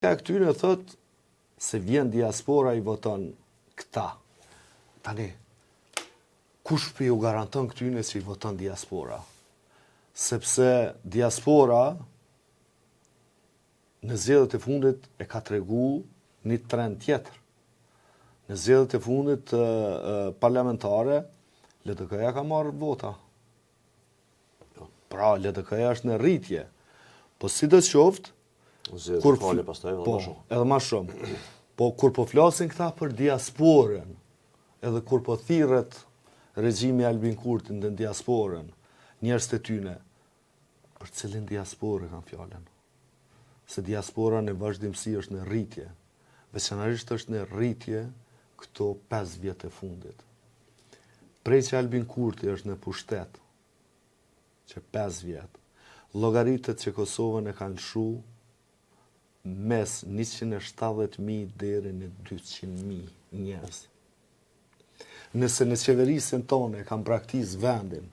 Ka këtyre thot se vjen diaspora i voton këta. Tani, kush për ju garanton këtyre që i voton diaspora? Sepse diaspora në zgjedhjet e fundit e ka tregu një trend tjetër. Në zgjedhjet e fundit parlamentare, LDK-ja ka marrë vota. Pra, LDK-ja është në rritje. Po si do qoftë, edhe ma shumë. Po kur po flasin këta për diasporën, edhe kur po thirret regjimi Albin Kurti në diasporën, njerëz të tyne, për cilin diasporë kanë fjalën? Se diaspora në vazhdimsi është në rritje. Veçanërisht është në rritje këto 5 vjet e fundit. Prej që Albin Kurti është në pushtet, që 5 vjet, llogaritet që Kosovën e kanë lshu mes 170.000 deri në 200.000 njerëz. Nëse në qeverisën tonë e kanë braktis vendin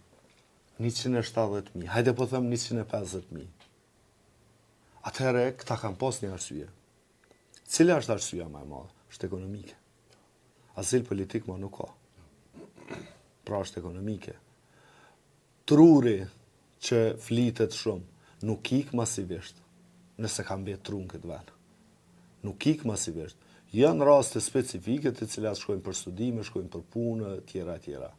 170.000, hajde po them 150.000, atëherë këta kanë pas një arsye. Cila është arsyeja më e madhe? Është ekonomike. Azil politik ma nuk ka. Pra është ekonomike. Truri që flitet shumë nuk ik masivisht nëse ka mbet tru në këtë vend. Nuk ik masivisht. Janë raste specifike të cilat shkojnë për studime, shkojnë për punë, tjera.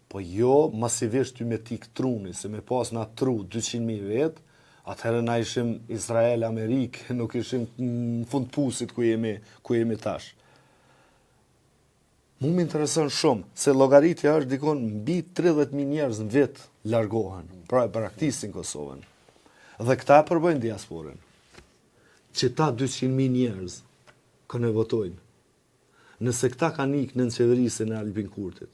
Po jo masivisht ty me tik truni, se me pas na tru 200.000 vetë, atëherë na ishim Izrael, Amerikë, nuk ishim në fund pusit ku jemi tash. Mu më intereson shumë, se llogaritja është dikon mbi 30.000 njerëz në vit largohen, pra e braktisin Kosovën. Dhe këta përbëjnë diasporën. Që ta 200.000 njerëz kanë e votojnë. Nëse këta kanë ikë në qeverisën e Albin Kurtit,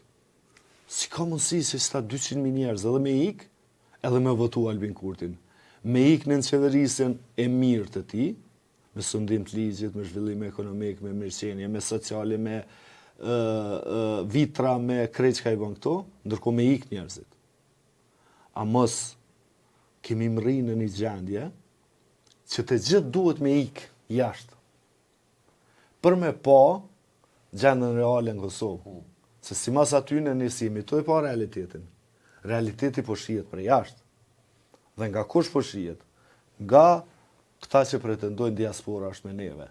si ka mundësi se sta 200.000 njerëz edhe me ikë, edhe me votu Albin Kurtin. Me ikë në qeverisën e mirë të ti, me sundim të ligjit, me zhvillim ekonomik, me mirëqenie, me sociale, me vitra, me krejt që ka i bën këto, ndërkohë me ikë njerëzit. A mos kemi mri në një gjendje që të gjithë duhet me ikë jashtë. Për me pa gjendën reale në Kosovë. Se si mas aty në njësimi, to e pa realitetin. Realiteti po shihet për jashtë. Dhe nga kush po shihet? Nga këta që pretendojnë diaspora është me neve.